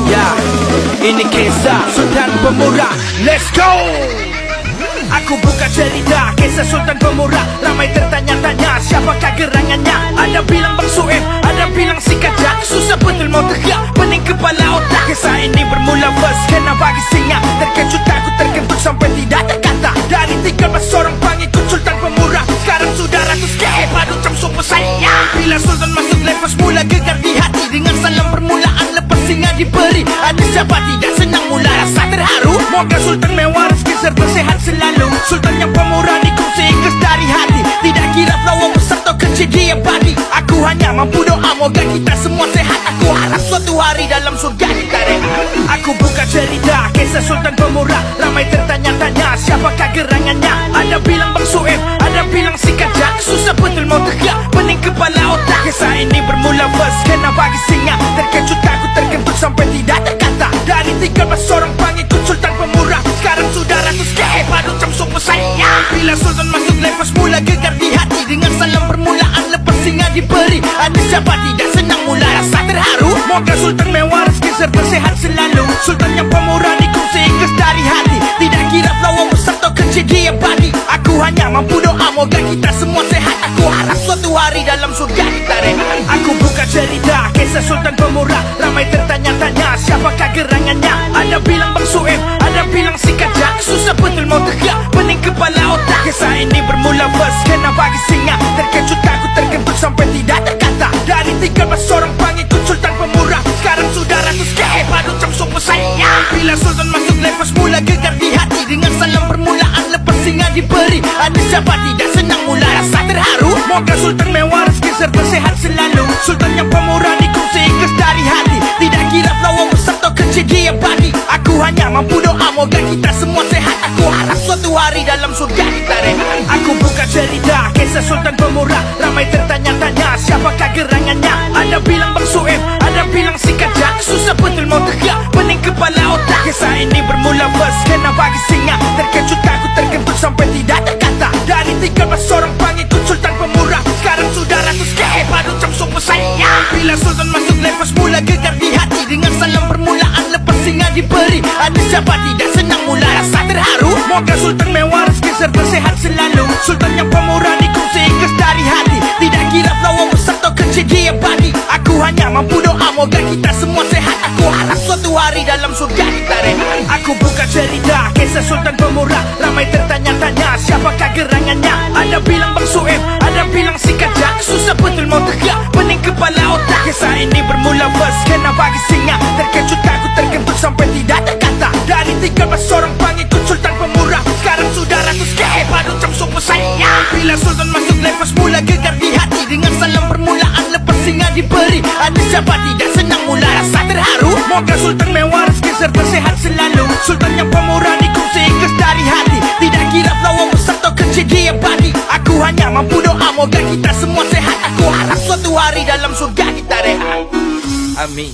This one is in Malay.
Ya, ini kisah Sultan Pemurah. Let's go! Aku buka cerita kisah Sultan Pemurah. Ramai tertanya-tanya siapakah gerangannya. Ada bilang Bang Sueb, ada bilang si Kajak. Susah betul mau tegak, pening kepala otak. Kisah ini bermula first kena bagi singa. Terkejut aku terkentut sampai tidak terkata. Dari 13 orang pengikut Sultan Pemurah, sekarang sudah ratus ke padu cam super saya. Bila Sultan masuk lepas mula gegar di hati. Dengan salam permulaan lepas singa diberi. Ada siapa tidak senang mula rasa terharu. Moga Sultan mewah rezeki serta sehat selalu. Sultan yang pemurah dikongsi ikhlas dari hati. Tidak kira lawa besar atau kecil dia bagi. Aku hanya mampu doa moga kita semua sehat. Aku harap suatu hari dalam surga kita rehat. Aku buka cerita kisah Sultan Pemurah. Ramai tertanya-tanya siapakah gerangannya. Ada bilang Bang Sueb, ada bilang si Kajak. Susah betul mau tegak, pening kepala otak. Kisah ini bermula first kena bagi singa. Terkejut aku terkentut sampai tidak terkata. Dari 13 orang pengikut Sultan Pemurah, sekarang sudah ratus ke padu cam super saya. Bila Sultan masuk lepas mula gegar di hati. Dengan salam permulaan lepas singa diberi. Ada siapa tidak senang mula rasa terharu. Moga Sultan mewah rezeki serta sehat selalu. Sultan yang pemurah dikongsi ikhlas dari hati. Tidak kira lawa besar atau kecil dia bagi. Aku hanya mampu doa moga kita semua sehat. Aku harap suatu hari dalam surga kita rehat. Aku buka cerita kisah Sultan Pemurah. Ramai tertanya-tanya siapakah gerangannya. Ada bilang Bang Sueb, ada bilang si Kajak. Susah betul mau tegak, pening kepala otak. Kisah ini bermula first kena bagi singa. Terkejut aku terkentut sampai tidak terkata. Dari 13 orang pengikut Sultan Pemurah, sekarang sudah ratus ke padu cam super saya. Bila Sultan masuk lepas mula gegar di hati. Dengan salam permulaan lepas singa diberi. Ada siapa tidak senang mula rasa terharu. Moga Sultan mewah rezeki serta sehat selalu. Sultan yang pemurah dikongsi ikhlas dari hati. Tidak kira lawa besar atau kecil dia bagi. Aku hanya mampu doa moga kita semua sehat. Aku harap suatu hari dalam surga kita rehat. Aku buka cerita kisah Sultan Pemurah. Ramai tertanya-tanya siapakah gerangannya. Ada bilang Bang Sueb, ada bilang si Kajak. Susah betul mau tegak, pening kepala otak. Kisah ini bermula first kena bagi singa. Terkejut aku terkentut sampai tidak terkata. Dari 13 orang pengikut Sultan Pemurah, sekarang sudah ratus ke padu cam super saya. Bila Sultan masuk lepas mula gegar di hati. Dengan salam permulaan lepas singa diberi. Ada siapa tidak senang mula rasa terharu. Moga Sultan mewah rezeki serta sehat selalu. Sultan yang pemurah dikongsi ikhlas dari hati. Tidak kira lawa besar atau kecil dia bagi. Aku hanya mampu doa moga kita semua sehat. Aku harap suatu hari dalam surga kita rehat. Aku buka cerita kisah Sultan Pemurah. Ramai tertanya-tanya siapakah gerangannya. Ada bilang Bang Sueb, ada bilang si Kajak. Susah betul mau tegak, pening kepala otak. Kisah ini bermula first kena bagi singa. Terkejut aku terkentut sampai tidak terkata. Dari 13 orang pengikut Sultan Pemurah, sekarang sudah ratus ke padu cam super saya. Bila Sultan masuk lepas mula gegar di hati. Dengan salam permulaan lepas singa diberi. Ada siapa tidak senang mula rasa terharu. Moga Sultan mewah rezeki serta sehat selalu. Sultan yang pemurah dikongsi ikhlas dari hati. Tidak kira lawa besar atau kecil dia bagi. Aku hanya mampu doa moga kita semua sehat. Aku harap suatu hari dalam surga kita rehat. Amin.